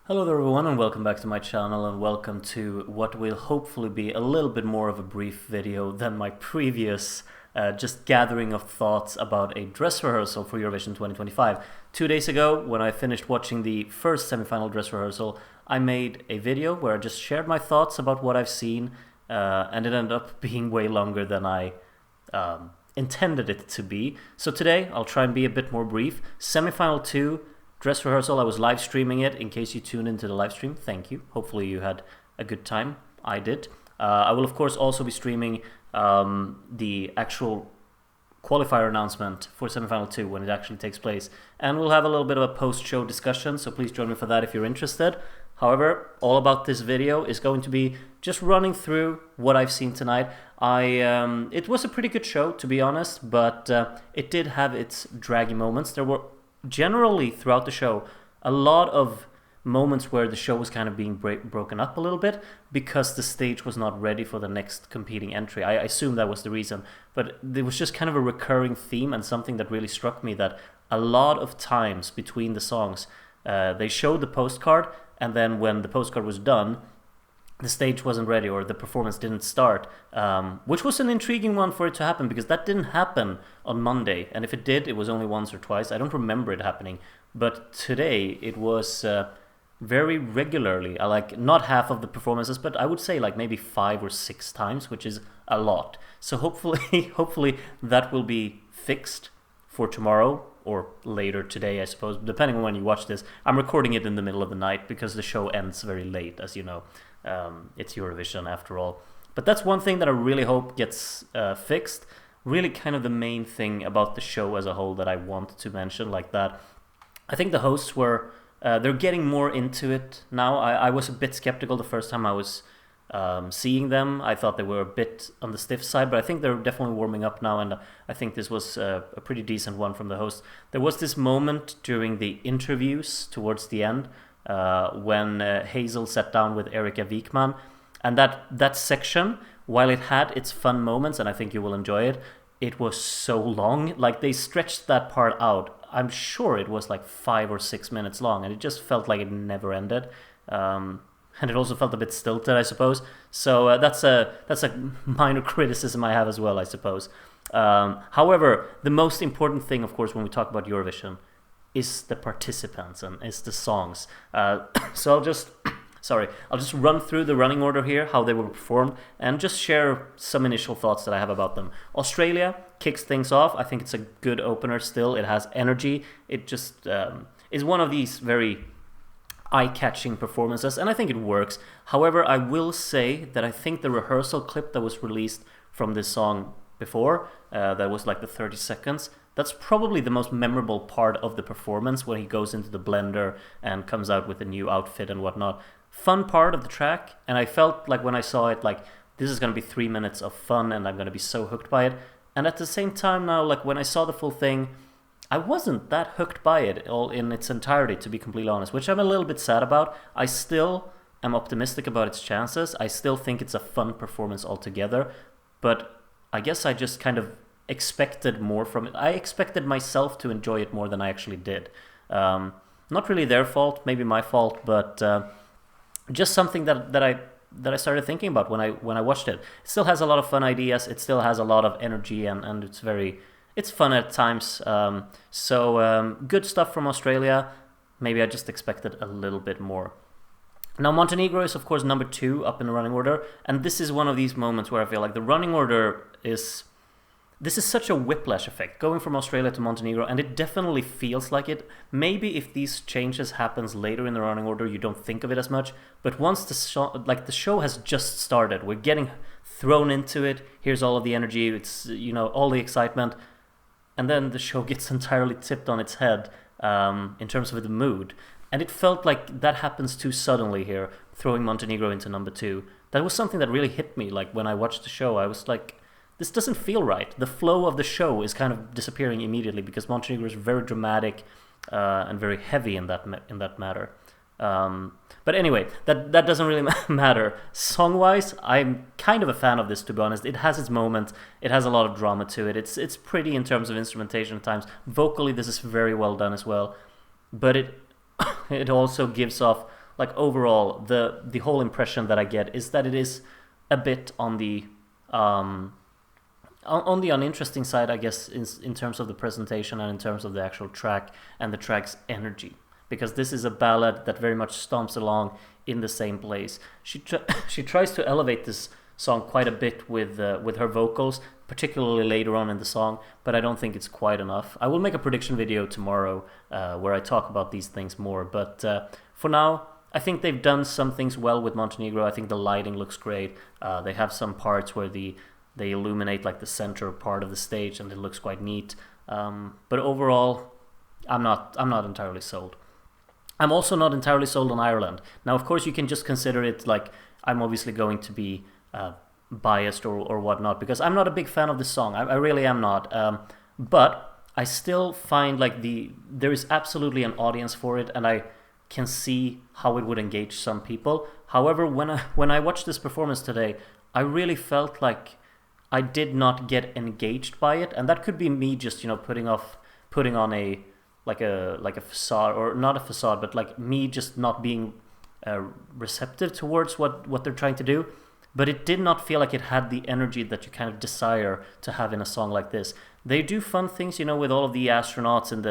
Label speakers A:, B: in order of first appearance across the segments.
A: Hello there everyone and welcome back to my channel and welcome to what will hopefully be a little bit more of a brief video than my previous just gathering of thoughts about a dress rehearsal for Eurovision 2025. 2 days ago, when I finished watching the first semi-final dress rehearsal, I made a video where I just shared my thoughts about what I've seen and it ended up being way longer than I intended it to be. So today I'll try and be a bit more brief. Semi-final 2 dress rehearsal, I was live streaming it. In case you tuned into the live stream, thank you. Hopefully you had a good time. I did. I will of course also be streaming the actual qualifier announcement for semifinal 2 when it actually takes place, and we'll have a little bit of a post-show discussion, so please join me for that if you're interested. However, all about this video is going to be just running through what I've seen tonight. It was a pretty good show, to be honest, but it did have its draggy moments. There were generally throughout the show a lot of moments where the show was kind of being broken up a little bit because the stage was not ready for the next competing entry. I assume that was the reason, but there was just kind of a recurring theme and something that really struck me, that a lot of times between the songs they showed the postcard, and then when the postcard was done, the stage wasn't ready or the performance didn't start, which was an intriguing one for it to happen because that didn't happen on Monday, and if it did, it was only once or twice. I don't remember it happening, but today it was very regularly, like not half of the performances, but I would say like maybe 5 or 6 times, which is a lot. So hopefully that will be fixed for tomorrow or later today, I suppose, depending on when you watch this. I'm recording it in the middle of the night because the show ends very late, as you know. It's Eurovision after all. But that's one thing that I really hope gets fixed. Really kind of the main thing about the show as a whole that I want to mention like that. I think the hosts were, they're getting more into it now. I was a bit skeptical the first time I was seeing them. I thought they were a bit on the stiff side, but I think they're definitely warming up now, and I think this was a pretty decent one from the host. There was this moment during the interviews towards the end when Hazel sat down with Erika Wikman, and that section, while it had its fun moments, and I think you will enjoy it, it was so long. Like, they stretched that part out. I'm sure it was like 5 or 6 minutes long, and it just felt like it never ended. And it also felt a bit stilted, I suppose. So that's a minor criticism I have as well, I suppose. However, the most important thing, of course, when we talk about Eurovision is the participants and is the songs. So I'll just run through the running order here, how they were performed, and just share some initial thoughts that I have about them. Australia kicks things off. I think it's a good opener still. It has energy. It just is one of these very eye-catching performances, and I think it works. However, I will say that I think the rehearsal clip that was released from this song before, that was like the 30 seconds, that's probably the most memorable part of the performance, when he goes into the blender and comes out with a new outfit and whatnot. Fun part of the track, and I felt like when I saw it, like, this is going to be 3 minutes of fun and I'm going to be so hooked by it. And at the same time now, like, when I saw the full thing, I wasn't that hooked by it all in its entirety, to be completely honest, which I'm a little bit sad about. I still am optimistic about its chances. I still think it's a fun performance altogether, but I guess I just kind of expected more from it. I expected myself to enjoy it more than I actually did. Not really their fault, maybe my fault, but just something that I started thinking about when I watched it. It still has a lot of fun ideas. It still has a lot of energy, and it's fun at times. Good stuff from Australia. Maybe I just expected a little bit more. Now, Montenegro is, of course, number 2 up in the running order. And this is one of these moments where I feel like the running order is... This is such a whiplash effect, going from Australia to Montenegro, and it definitely feels like it. Maybe if these changes happens later in the running order, you don't think of it as much. But once the show has just started, we're getting thrown into it. Here's all of the energy. It's, all the excitement. And then the show gets entirely tipped on its head in terms of the mood. And it felt like that happens too suddenly here, throwing Montenegro into number 2. That was something that really hit me. Like, when I watched the show, I was like, this doesn't feel right. The flow of the show is kind of disappearing immediately because Montenegro is very dramatic and very heavy in that matter. But anyway, that doesn't really matter. Song-wise, I'm kind of a fan of this, to be honest. It has its moments. It has a lot of drama to it. It's pretty in terms of instrumentation at times. Vocally, this is very well done as well. But it also gives off like overall, the whole impression that I get is that it is a bit on the uninteresting side, I guess, in terms of the presentation and in terms of the actual track and the track's energy. Because this is a ballad that very much stomps along in the same place. She tries to elevate this song quite a bit with her vocals, particularly later on in the song, but I don't think it's quite enough. I will make a prediction video tomorrow where I talk about these things more, but for now, I think they've done some things well with Montenegro. I think the lighting looks great. They have some parts where they illuminate like the center part of the stage, and it looks quite neat. But overall, I'm not entirely sold. I'm also not entirely sold on Ireland. Now, of course, you can just consider it like I'm obviously going to be biased or whatnot, because I'm not a big fan of this song. I really am not. But I still find like there is absolutely an audience for it, and I can see how it would engage some people. However, when I watched this performance today, I really felt like I did not get engaged by it, and that could be me just putting on a facade, or not a facade, but like me just not being receptive towards what they're trying to do. But it did not feel like it had the energy that you kind of desire to have in a song like this. They do fun things, with all of the astronauts in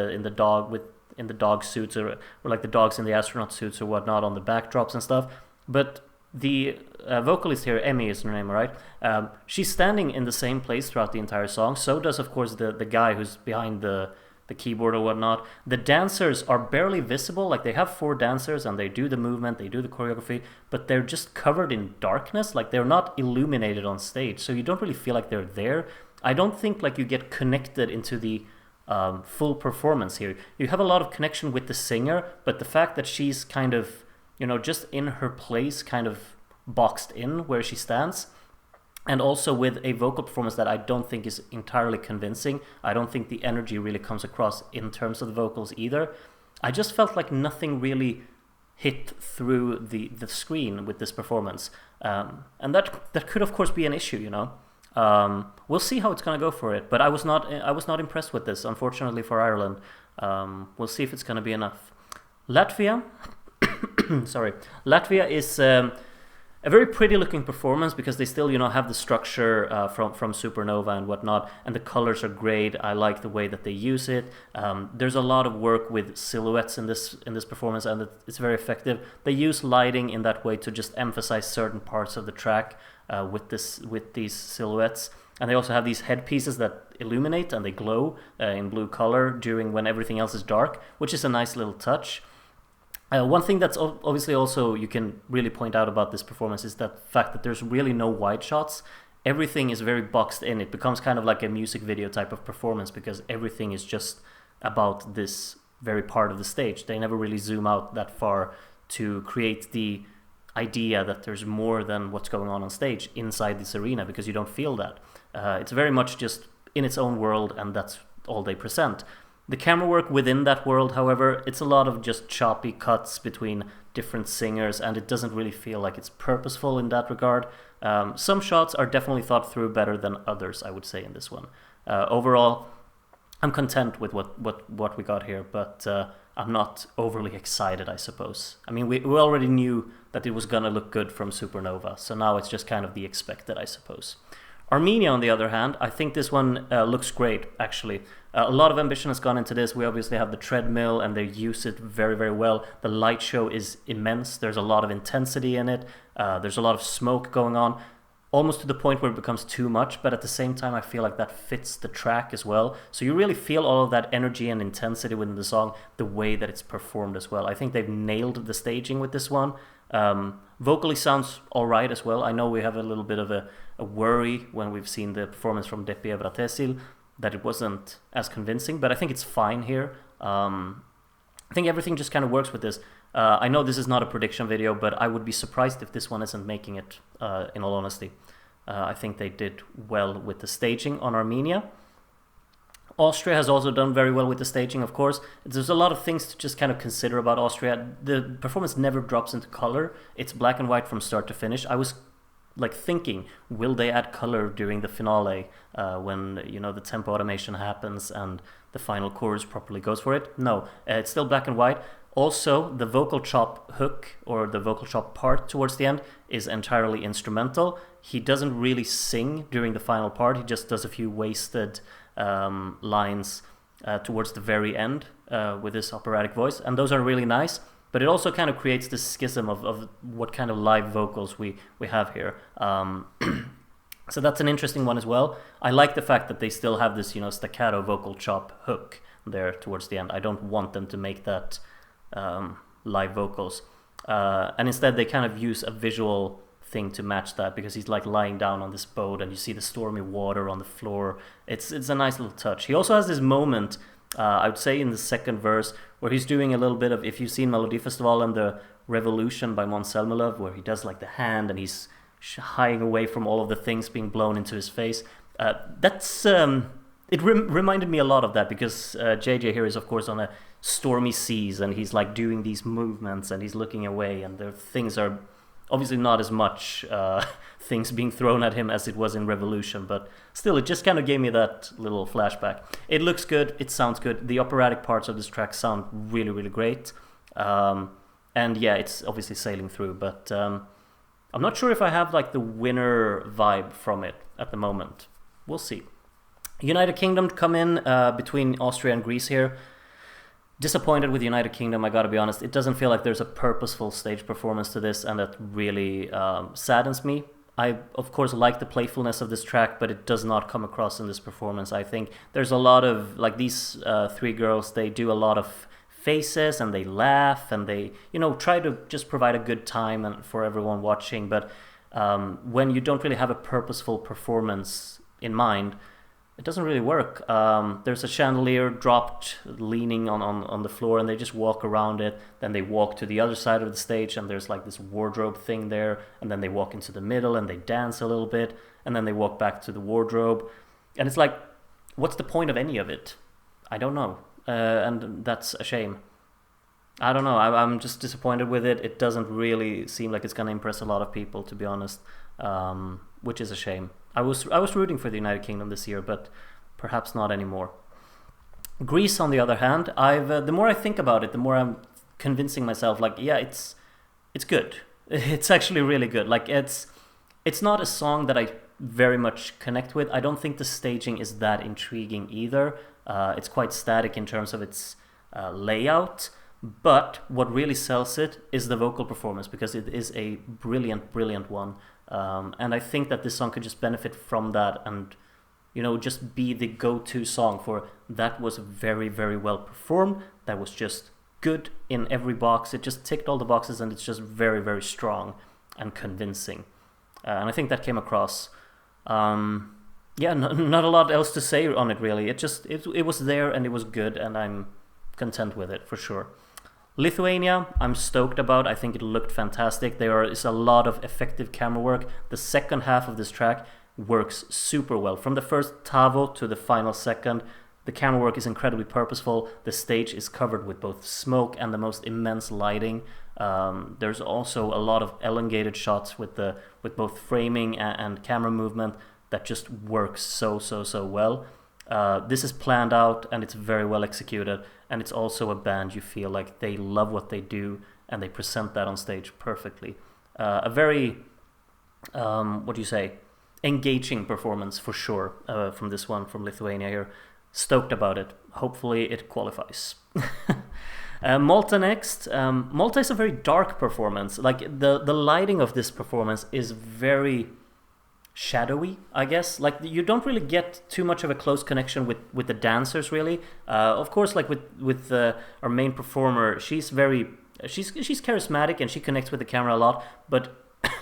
A: the dog suits, or like the dogs in the astronaut suits or whatnot on the backdrops and stuff. But the vocalist here, Emmy is her name, right? She's standing in the same place throughout the entire song. So does, of course, the guy who's behind the keyboard or whatnot. The dancers are barely visible. Like, they have 4 dancers and they do the movement, they do the choreography, but they're just covered in darkness. Like, they're not illuminated on stage, so you don't really feel like they're there. I don't think like you get connected into the full performance here. You have a lot of connection with the singer, but the fact that she's kind of just in her place, kind of boxed in where she stands, and also with a vocal performance that I don't think is entirely convincing. I don't think the energy really comes across in terms of the vocals either. I just felt like nothing really hit through the screen with this performance, and that could of course be an issue. We'll see how it's gonna go for it, but I was not impressed with this, unfortunately, for Ireland. We'll see if it's gonna be enough. Latvia, sorry, Latvia is a very pretty looking performance, because they still have the structure from Supernova and whatnot, and the colors are great. I like the way that they use it. There's a lot of work with silhouettes in this performance, and it's very effective. They use lighting in that way to just emphasize certain parts of the track with these silhouettes. And they also have these headpieces that illuminate and they glow in blue color when everything else is dark, which is a nice little touch. One thing that's obviously also you can really point out about this performance is that fact that there's really no wide shots. Everything is very boxed in. It becomes kind of like a music video type of performance, because everything is just about this very part of the stage. They never really zoom out that far to create the idea that there's more than what's going on stage inside this arena, because you don't feel that. It's very much just in its own world, and that's all they present. The camera work within that world, however, it's a lot of just choppy cuts between different singers, and it doesn't really feel like it's purposeful in that regard. Some shots are definitely thought through better than others, I would say, in this one. Overall, I'm content with what we got here, but I'm not overly excited, I suppose. I mean, we already knew that it was gonna look good from Supernova, so now it's just kind of the expected, I suppose. Armenia, on the other hand, I think this one looks great, actually. A lot of ambition has gone into this. We obviously have the treadmill, and they use it very, very well. The light show is immense. There's a lot of intensity in it. There's a lot of smoke going on, almost to the point where it becomes too much, but at the same time, I feel like that fits the track as well. So you really feel all of that energy and intensity within the song, the way that it's performed as well. I think they've nailed the staging with this one. Vocally sounds all right as well. I know we have a little bit of a worry when we've seen the performance from Depi Evratesil that it wasn't as convincing, but I think it's fine here. I think everything just kind of works with this. I know this is not a prediction video, but I would be surprised if this one isn't making it, in all honesty. I think they did well with the staging on Armenia. Austria has also done very well with the staging, of course. There's a lot of things to just kind of consider about Austria. The performance never drops into color. It's black and white from start to finish. I was like thinking, will they add color during the finale when the tempo automation happens and the final chorus properly goes for it? No, it's still black and white. Also, the vocal chop hook or the vocal chop part towards the end is entirely instrumental. He doesn't really sing during the final part. He just does a few wasted lines towards the very end with his operatic voice, and those are really nice. But it also kind of creates this schism of what kind of live vocals we have here. So that's an interesting one as well. I like the fact that they still have this, staccato vocal chop hook there towards the end. I don't want them to make that live vocals. And instead they kind of use a visual thing to match that, because he's like lying down on this boat and you see the stormy water on the floor. It's a nice little touch. He also has this moment, I would say in the second verse, where he's doing a little bit of, if you've seen Melodifestivalen and the Revolution by Måns Zelmerlöw, where he does like the hand and he's hiding away from all of the things being blown into his face. It reminded me a lot of that, because JJ here is of course on a stormy seas and he's like doing these movements and he's looking away, and the things are obviously not as much things being thrown at him as it was in Revolution, but still it just kind of gave me that little flashback. It looks good, it sounds good, the operatic parts of this track sound really, really great, and yeah, it's obviously sailing through, but I'm not sure if I have like the winner vibe from it at the moment. We'll see. United Kingdom come in between Austria and Greece here. Disappointed with United Kingdom, I gotta be honest. It doesn't feel like there's a purposeful stage performance to this, and that really saddens me. I, of course, like the playfulness of this track, but it does not come across in this performance. I think there's a lot of, like, these three girls, they do a lot of faces and they laugh and they, try to just provide a good time for everyone watching. But when you don't really have a purposeful performance in mind, it doesn't really work. There's a chandelier dropped, leaning on the floor, and they just walk around it. Then they walk to the other side of the stage, and there's like this wardrobe thing there. And then they walk into the middle, and they dance a little bit. And then they walk back to the wardrobe. And it's like, what's the point of any of it? I don't know. And that's a shame. I don't know. I'm just disappointed with it. It doesn't really seem like it's going to impress a lot of people, to be honest, which is a shame. I was rooting for the United Kingdom this year, but perhaps not anymore. Greece, on the other hand, the more I think about it, the more I'm convincing myself, like, yeah, it's good. It's actually really good. Like, it's not a song that I very much connect with. I don't think the staging is that intriguing either. It's quite static in terms of its layout. But what really sells it is the vocal performance, because it is a brilliant, brilliant one. And I think that this song could just benefit from that and, just be the go-to song for that was very, very well performed. That was just good in every box. It just ticked all the boxes, and it's just very, very strong and convincing. And I think that came across. Not a lot else to say on it, really. It was there and it was good, and I'm content with it for sure. Lithuania, I'm stoked about. I think it looked fantastic. There is a lot of effective camera work. The second half of this track works super well. From the first Tavo to the final second, the camera work is incredibly purposeful. The stage is covered with both smoke and the most immense lighting. There's also a lot of elongated shots with both framing and camera movement that just works so well. This is planned out and it's very well executed, and it's also a band you feel like they love what they do and they present that on stage perfectly. A very engaging performance for sure from this one from Lithuania here. Stoked about it. Hopefully it qualifies. Malta next. Malta is a very dark performance. Like the lighting of this performance is very shadowy, I guess. Like you don't really get too much of a close connection with the dancers, really. Of course, like with our main performer, she's charismatic and she connects with the camera a lot, but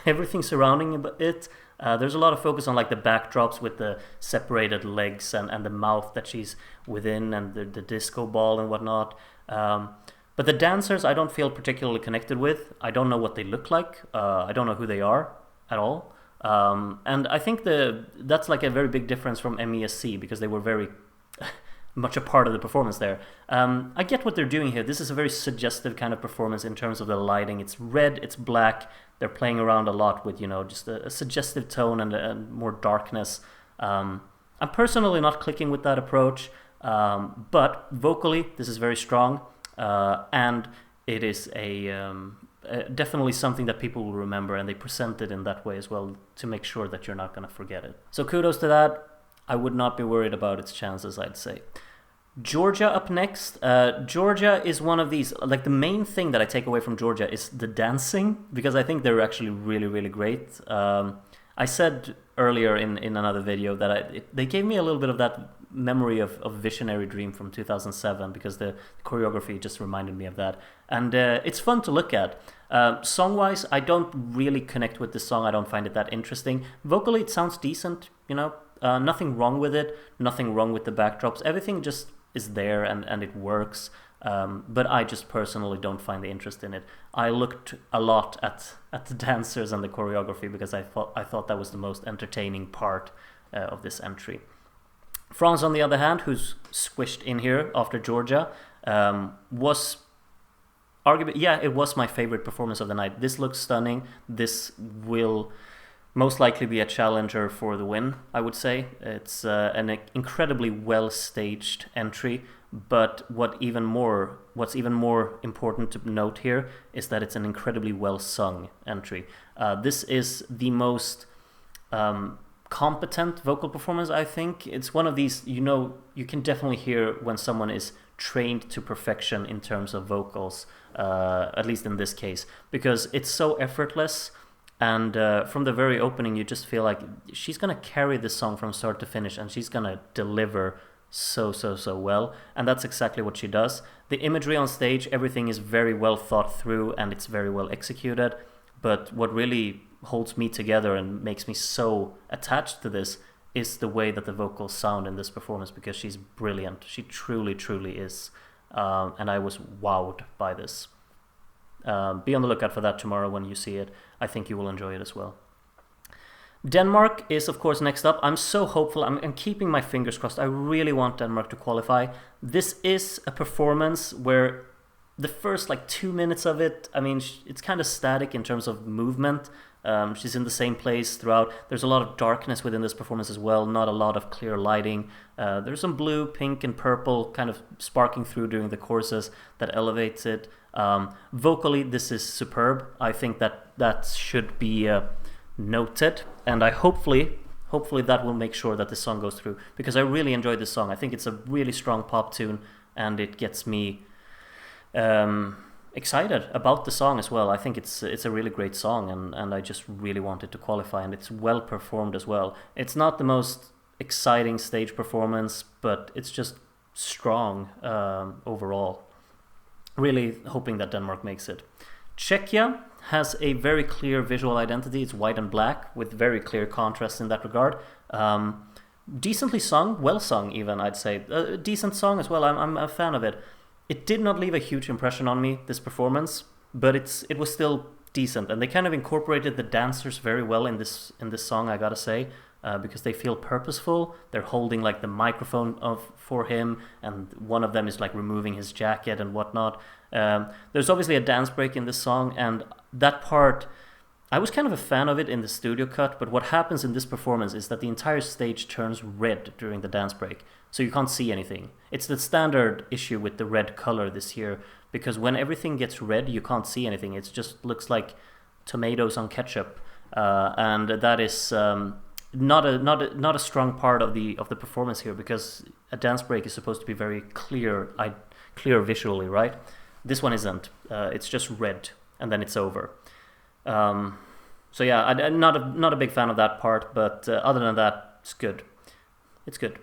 A: everything surrounding it, there's a lot of focus on like the backdrops with the separated legs and the mouth that she's within, and the disco ball and whatnot. But the dancers I don't feel particularly connected with. I don't know what they look like. I don't know who they are at all. And I think that's like a very big difference from MESC, because they were very much a part of the performance there. I get what they're doing here. This is a very suggestive kind of performance in terms of the lighting. It's red, it's black. They're playing around a lot with, just a suggestive tone and more darkness. I'm personally not clicking with that approach, but vocally this is very strong, and it is definitely something that people will remember, and they present it in that way as well to make sure that you're not going to forget it. So kudos to that. I would not be worried about its chances, I'd say. Georgia up next. Georgia is one of these, like the main thing that I take away from Georgia is the dancing, because I think they're actually really, really great. I said earlier in another video that they gave me a little bit of that memory of Visionary Dream from 2007, because the choreography just reminded me of that. And it's fun to look at. Song-wise, I don't really connect with this song. I don't find it that interesting. Vocally, it sounds decent, you know. Nothing wrong with it. Nothing wrong with the backdrops. Everything just is there and it works. But I just personally don't find the interest in it. I looked a lot at the dancers and the choreography because I thought that was the most entertaining part of this entry. France, on the other hand, who's squished in here after Georgia, was arguably, it was my favorite performance of the night. This looks stunning. This will most likely be a challenger for the win, I would say. It's an incredibly well-staged entry, but what's even more important to note here is that it's an incredibly well-sung entry. This is the most competent vocal performance, I think. It's one of these, you can definitely hear when someone is trained to perfection in terms of vocals, at least in this case, because it's so effortless. And from the very opening, you just feel like she's going to carry this song from start to finish, and she's going to deliver so well. And that's exactly what she does. The imagery on stage, everything is very well thought through, and it's very well executed. But what really holds me together and makes me so attached to this is the way that the vocals sound in this performance, because she's brilliant. She truly is. And I was wowed by this. Be on the lookout for that tomorrow when you see it. I think you will enjoy it as well. Denmark is, of course, next up. I'm so hopeful. I'm keeping my fingers crossed. I really want Denmark to qualify. This is a performance where the first 2 minutes of it, I mean, it's kind of static in terms of movement. She's in the same place throughout. There's a lot of darkness within this performance as well, not a lot of clear lighting. There's some blue, pink, and purple kind of sparking through during the choruses that elevates it. Vocally, this is superb. I think that should be noted, and I hopefully that will make sure that this song goes through, because I really enjoyed this song. I think it's a really strong pop tune, and it gets me excited about the song as well. I think it's a really great song, and I just really want it to qualify, and it's well performed as well. It's not the most exciting stage performance, but it's just strong overall. Really hoping that Denmark makes it. Czechia has a very clear visual identity. It's white and black with very clear contrast in that regard. Decently sung, well sung even, I'd say. A decent song as well. I'm a fan of it. It did not leave a huge impression on me, this performance, but it was still decent, and they kind of incorporated the dancers very well in this song, I gotta say, because they feel purposeful. They're holding the microphone for him, and one of them is removing his jacket and whatnot. There's obviously a dance break in this song, and that part, I was kind of a fan of it in the studio cut, but what happens in this performance is that the entire stage turns red during the dance break, so you can't see anything. It's the standard issue with the red color this year, because when everything gets red, you can't see anything. It just looks like tomatoes on ketchup, and that is not a strong part of the performance here, because a dance break is supposed to be very clear visually, right? This one isn't. It's just red, and then it's over. So yeah, I'm not a big fan of that part, but other than that, it's good. It's good.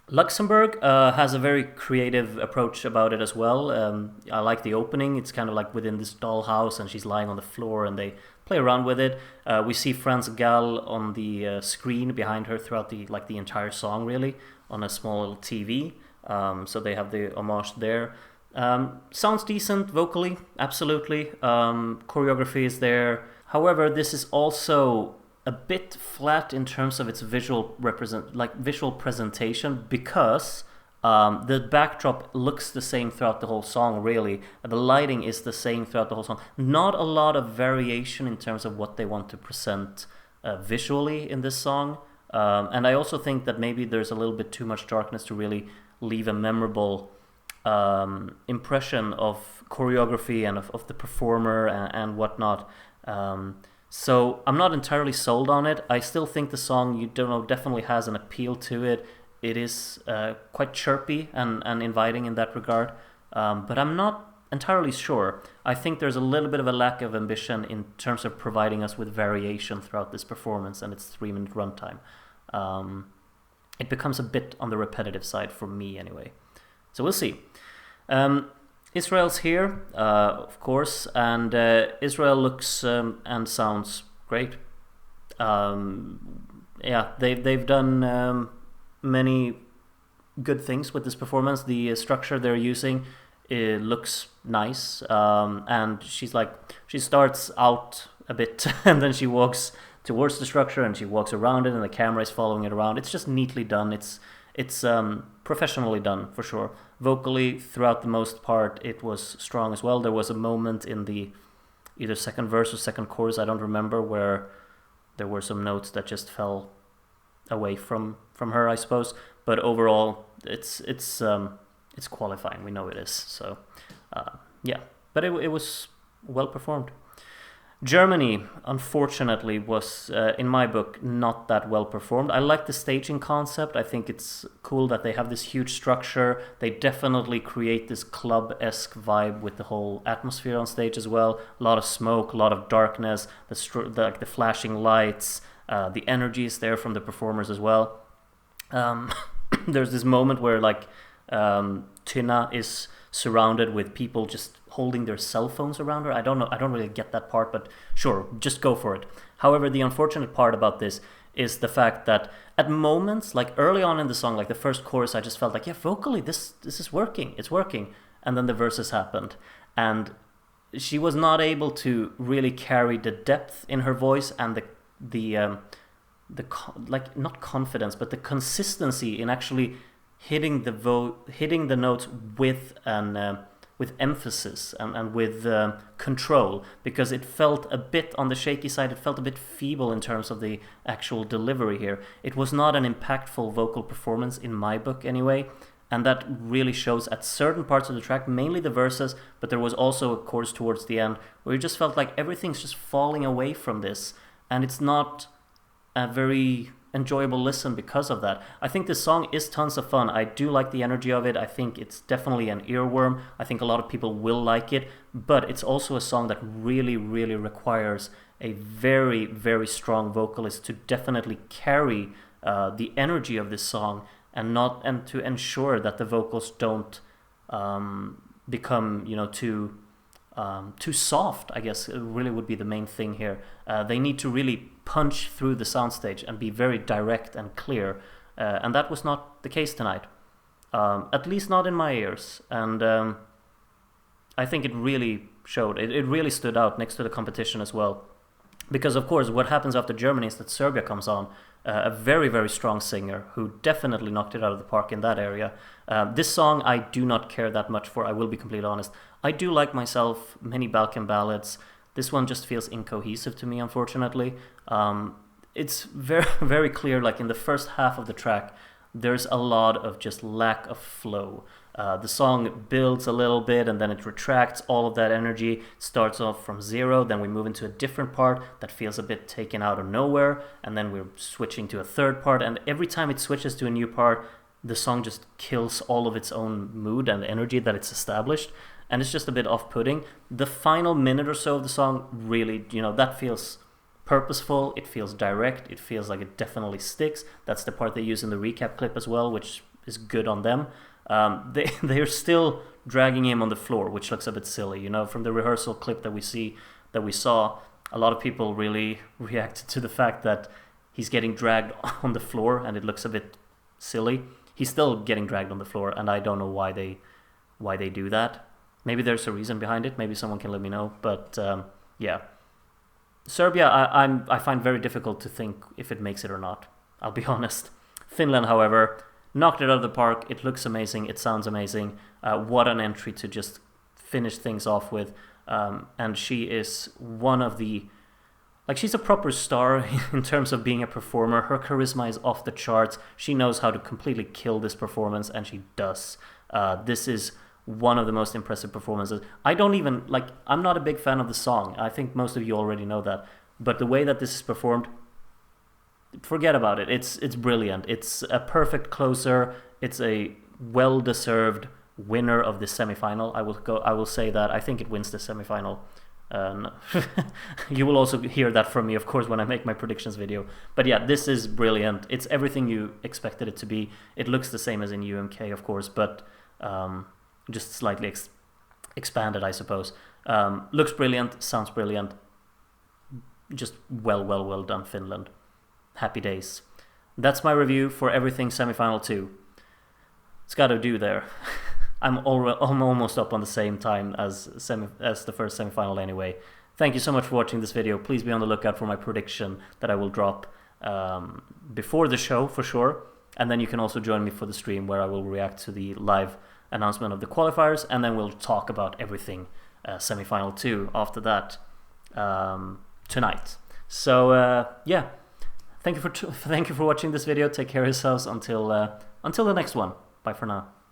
A: Luxembourg has a very creative approach about it as well. I like the opening. It's kind of within this dollhouse, and she's lying on the floor, and they play around with it. We see France Gall on the screen behind her throughout the entire song, really, on a small little TV. So they have the homage there. Sounds decent vocally, absolutely. Choreography is there. However, this is also a bit flat in terms of its visual presentation, because the backdrop looks the same throughout the whole song, really. The lighting is the same throughout the whole song. Not a lot of variation in terms of what they want to present visually in this song. And I also think that maybe there's a little bit too much darkness to really leave a memorable impression of choreography and of the performer and whatnot. So I'm not entirely sold on it. I still think the song, you don't know, definitely has an appeal to it. It is quite chirpy and inviting in that regard. But I'm not entirely sure. I think there's a little bit of a lack of ambition in terms of providing us with variation throughout this performance and its 3-minute runtime. It becomes a bit on the repetitive side for me anyway. So we'll see. Israel's here, of course, and Israel looks and sounds great. Yeah, they've done many good things with this performance. The structure they're using, it looks nice, and she starts out a bit and then she walks towards the structure and she walks around it and the camera is following it around. It's just neatly done. It's professionally done for sure. Vocally, throughout the most part, it was strong as well. There was a moment in the either second verse or second chorus, I don't remember, where there were some notes that just fell away from her, I suppose. But overall, it's qualifying. We know it is. So yeah, but it was well performed. Germany, unfortunately, was, in my book, not that well performed. I like the staging concept. I think it's cool that they have this huge structure. They definitely create this club-esque vibe with the whole atmosphere on stage as well. A lot of smoke, a lot of darkness, the flashing lights, the energy is there from the performers as well. There's this moment where Tina is surrounded with people just holding their cell phones around her. I don't know. I don't really get that part, but sure, just go for it. However, the unfortunate part about this is the fact that at moments, like early on in the song, like the first chorus, I just felt like, yeah, vocally, this is working. It's working. And then the verses happened. And she was not able to really carry the depth in her voice and not confidence, but the consistency in actually hitting the notes with emphasis and with control, because it felt a bit on the shaky side. It felt a bit feeble in terms of the actual delivery here. It was not an impactful vocal performance in my book anyway, and that really shows at certain parts of the track, mainly the verses, but there was also a chorus towards the end where you just felt like everything's just falling away from this, and it's not a very enjoyable listen because of that. I think this song is tons of fun. I do like the energy of it. I think it's definitely an earworm. I think a lot of people will like it, but it's also a song that really, really requires a very, very strong vocalist to definitely carry the energy of this song and to ensure that the vocals don't become, too soft, I guess really would be the main thing here. They need to really punch through the soundstage and be very direct and clear, and that was not the case tonight, at least not in my ears. And I think it really showed. It really stood out next to the competition as well, because of course what happens after Germany is that Serbia comes on, a very, very strong singer who definitely knocked it out of the park in that area. This song I do not care that much for, I will be completely honest. I do like myself many Balkan ballads. This one just feels incohesive to me, unfortunately. It's very, very clear, like in the first half of the track, there's a lot of just lack of flow. The song builds a little bit and then it retracts all of that energy, starts off from zero, then we move into a different part that feels a bit taken out of nowhere, and then we're switching to a third part, and every time it switches to a new part, the song just kills all of its own mood and energy that it's established, and it's just a bit off-putting. The final minute or so of the song really, that feels purposeful, it feels direct, it feels like it definitely sticks. That's the part they use in the recap clip as well, which is good on them. They're still dragging him on the floor, which looks a bit silly. From the rehearsal clip that we saw, a lot of people really reacted to the fact that he's getting dragged on the floor, and it looks a bit silly. He's still getting dragged on the floor, and I don't know why they do that. Maybe there's a reason behind it. Maybe someone can let me know. But yeah, Serbia, I find very difficult to think if it makes it or not. I'll be honest. Finland, however, knocked it out of the park. It looks amazing. It sounds amazing. What an entry to just finish things off with. And she is one of the... she's a proper star in terms of being a performer. Her charisma is off the charts. She knows how to completely kill this performance, and she does. This is one of the most impressive performances. I don't even, like, I'm not a big fan of the song. I think most of you already know that. But the way that this is performed, forget about it. It's brilliant. It's a perfect closer. It's a well-deserved winner of the semifinal. I will say that. I think it wins the semifinal. You will also hear that from me, of course, when I make my predictions video. But yeah, this is brilliant. It's everything you expected it to be. It looks the same as in UMK, of course, but just slightly expanded, I suppose. Looks brilliant, sounds brilliant. Just well done, Finland. Happy days. That's my review for everything semifinal 2. It's got to do there. I'm almost up on the same time as the first semifinal anyway. Thank you so much for watching this video. Please be on the lookout for my prediction that I will drop before the show for sure. And then you can also join me for the stream where I will react to the live announcement of the qualifiers, and then we'll talk about everything semifinal 2 after that tonight. So yeah, thank you for watching this video. Take care of yourselves until the next one. Bye for now.